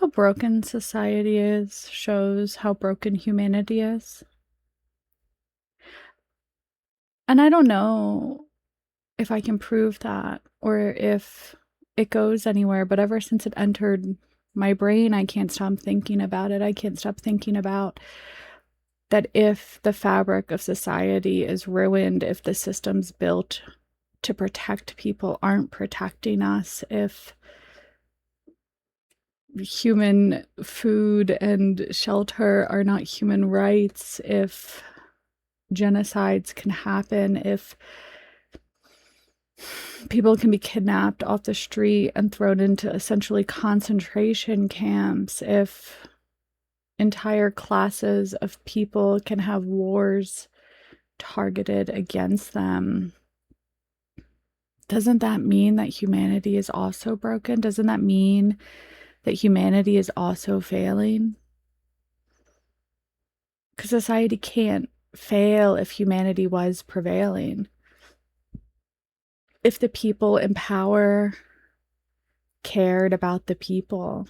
how broken society is shows how broken humanity is. And I don't know if I can prove that or if it goes anywhere, but ever since it entered my brain, I can't stop thinking about it. I can't stop thinking about that if the fabric of society is ruined, if the systems built to protect people aren't protecting us, if human food and shelter are not human rights, if genocides can happen, if people can be kidnapped off the street and thrown into essentially concentration camps, if entire classes of people can have wars targeted against them. Doesn't that mean that humanity is also broken? Doesn't that mean that humanity is also failing? Because society can't fail if humanity was prevailing. If the people in power cared about the people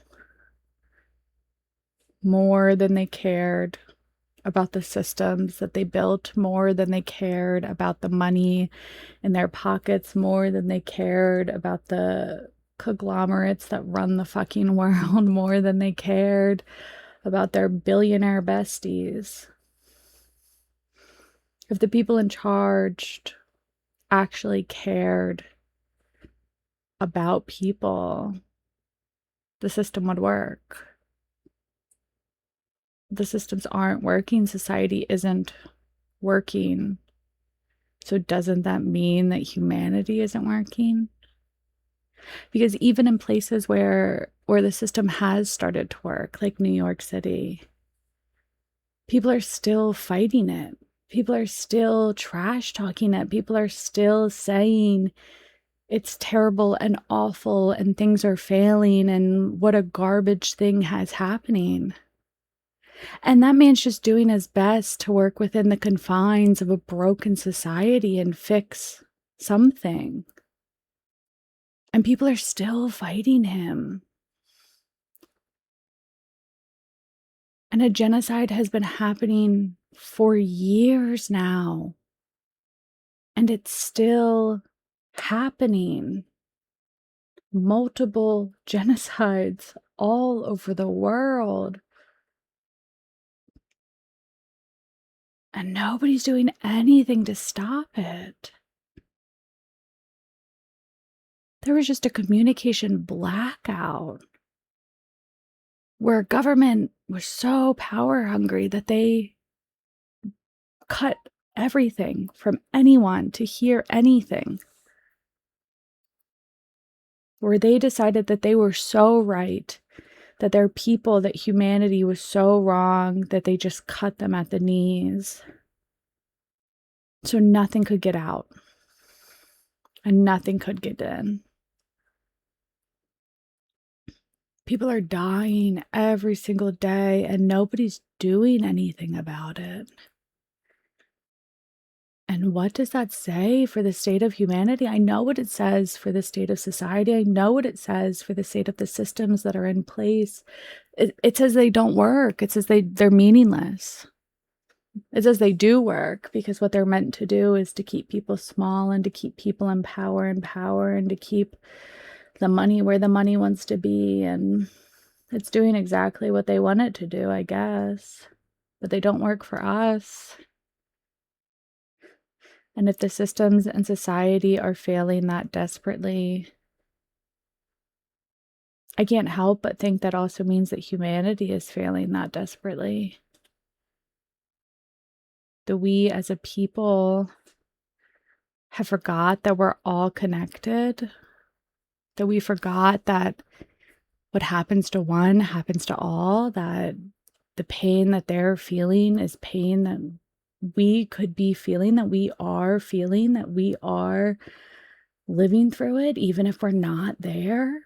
more than they cared about the systems that they built, more than they cared about the money in their pockets, more than they cared about the conglomerates that run the fucking world, more than they cared about their billionaire besties. If the people in charge actually cared about people, the system would work. The systems aren't working, society isn't working. So doesn't that mean that humanity isn't working? Because even in places where the system has started to work, like New York City, people are still fighting it. People are still trash talking it. People are still saying it's terrible and awful and things are failing and what a garbage thing has happening. And that man's just doing his best to work within the confines of a broken society and fix something. And people are still fighting him. And a genocide has been happening for years now. And it's still happening. Multiple genocides all over the world. And nobody's doing anything to stop it. There was just a communication blackout where government was so power hungry that they cut everything from anyone to hear anything. Where they decided that they were so right, that their people, that humanity was so wrong, that they just cut them at the knees. So nothing could get out. And nothing could get in. People are dying every single day and nobody's doing anything about it. And what does that say for the state of humanity? I know what it says for the state of society. I know what it says for the state of the systems that are in place. It says they don't work. It says they're meaningless. It says they do work because what they're meant to do is to keep people small and to keep people in power and to keep the money where the money wants to be. And it's doing exactly what they want it to do, I guess. But they don't work for us. And if the systems and society are failing that desperately, I can't help but think that also means that humanity is failing that desperately. That we as a people have forgot that we're all connected. That we forgot that what happens to one happens to all. That the pain that they're feeling is pain that we could be feeling, that we are feeling, that we are living through it, even if we're not there.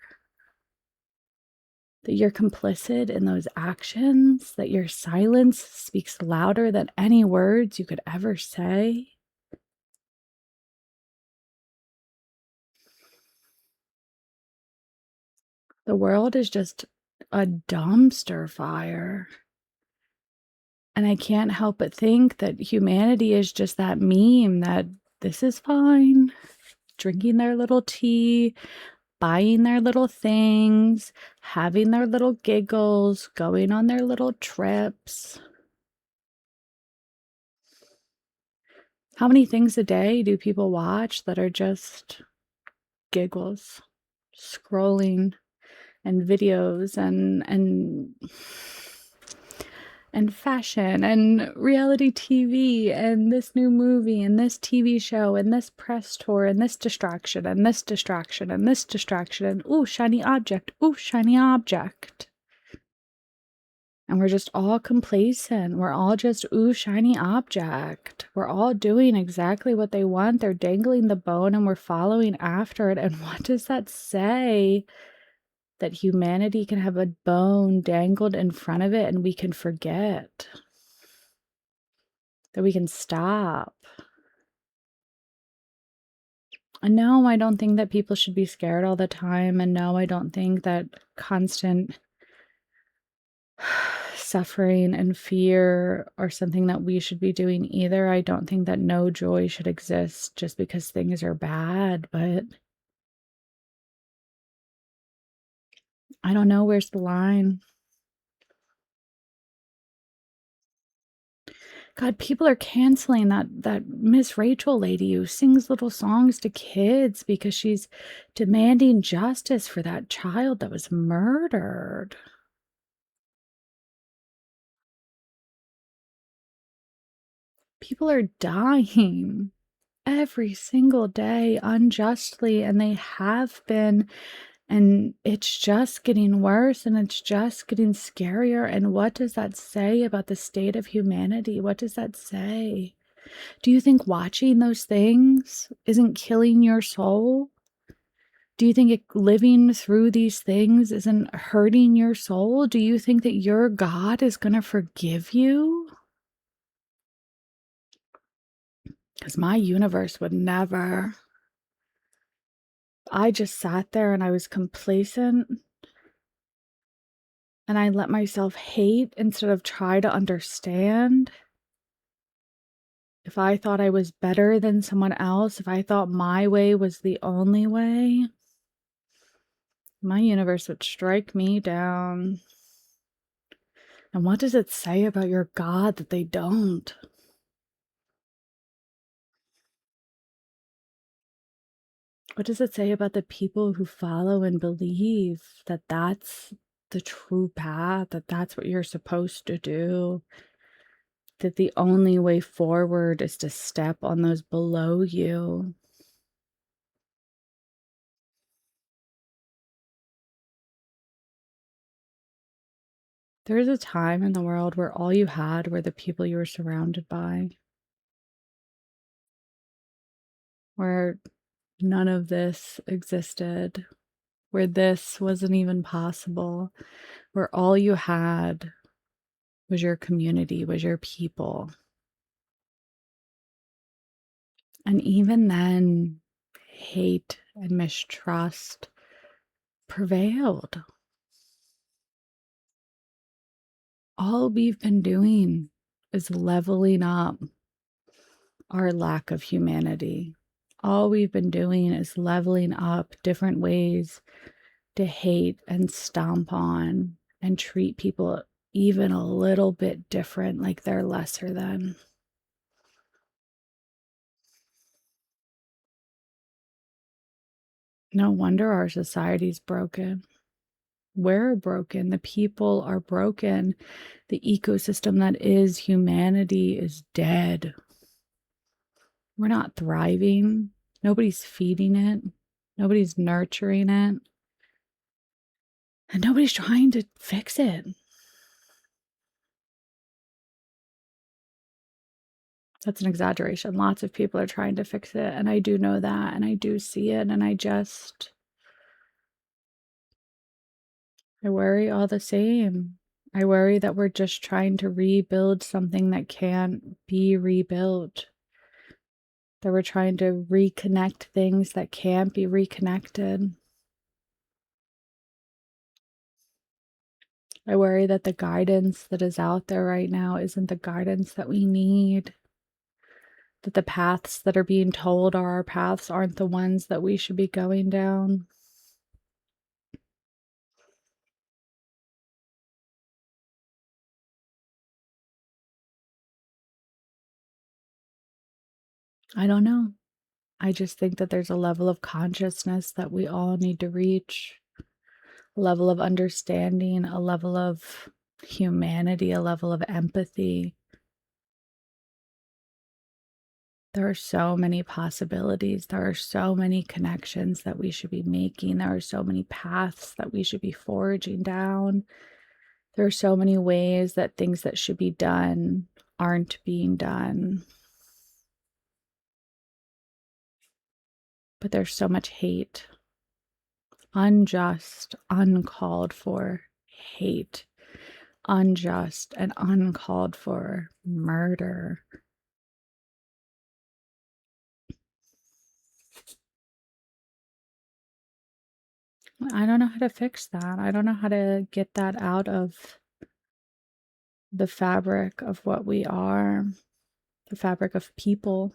That you're complicit in those actions, that your silence speaks louder than any words you could ever say. The world is just a dumpster fire. And I can't help but think that humanity is just that meme that this is fine, drinking their little tea, buying their little things, having their little giggles, going on their little trips. How many things a day do people watch that are just giggles, scrolling and videos and fashion and reality TV and this new movie and this TV show and this press tour and this distraction and this distraction and this distraction and ooh, shiny object, ooh, shiny object. And we're just all complacent. We're all just, ooh, shiny object. We're all doing exactly what they want. They're dangling the bone and we're following after it. And what does that say? That humanity can have a bone dangled in front of it and we can forget. That we can stop. And no, I don't think that people should be scared all the time. And no, I don't think that constant suffering and fear are something that we should be doing either. I don't think that no joy should exist just because things are bad, but I don't know, where's the line? God, people are canceling that Miss Rachel lady who sings little songs to kids because she's demanding justice for that child that was murdered. People are dying every single day unjustly, and they have been, and it's just getting worse and it's just getting scarier. And what does that say about the state of humanity? What does that say? Do you think watching those things isn't killing your soul? Do you think living through these things isn't hurting your soul? Do you think that your God is going to forgive you? Because my universe would never. I just sat there and I was complacent and I let myself hate instead of try to understand. If I thought I was better than someone else, if I thought my way was the only way, my universe would strike me down. And what does it say about your God that they don't? What does it say about the people who follow and believe that that's the true path, that that's what you're supposed to do, that the only way forward is to step on those below you? There was a time in the world where all you had were the people you were surrounded by, where none of this existed, where this wasn't even possible, where all you had was your community, was your people. And even then, hate and mistrust prevailed. All we've been doing is leveling up our lack of humanity. All we've been doing is leveling up different ways to hate and stomp on and treat people even a little bit different, like they're lesser than. No wonder our society's broken. We're broken. The people are broken. The ecosystem that is humanity is dead. We're not thriving. Nobody's feeding it. Nobody's nurturing it. And nobody's trying to fix it. That's an exaggeration. Lots of people are trying to fix it. And I do know that. And I do see it. And I worry all the same. I worry that we're just trying to rebuild something that can't be rebuilt. That we're trying to reconnect things that can't be reconnected. I worry that the guidance that is out there right now isn't the guidance that we need. That the paths that are being told are our paths aren't the ones that we should be going down. I don't know. I just think that there's a level of consciousness that we all need to reach, a level of understanding, a level of humanity, a level of empathy. There are so many possibilities. There are so many connections that we should be making. There are so many paths that we should be forging down. There are so many ways that things that should be done aren't being done. But there's so much hate, unjust, uncalled for hate, unjust and uncalled for murder. I don't know how to fix that. I don't know how to get that out of the fabric of what we are, the fabric of people.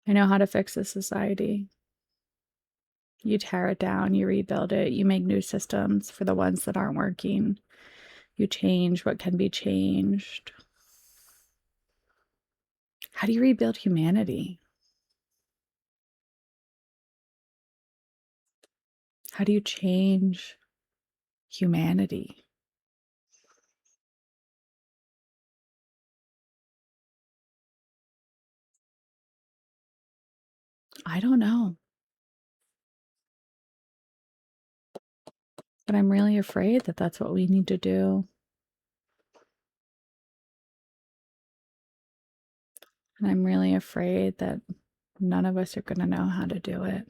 I know how to fix a society. You tear it down, you rebuild it, you make new systems for the ones that aren't working. You change what can be changed. How do you rebuild humanity? How do you change humanity? I don't know. But I'm really afraid that that's what we need to do. And I'm really afraid that none of us are going to know how to do it.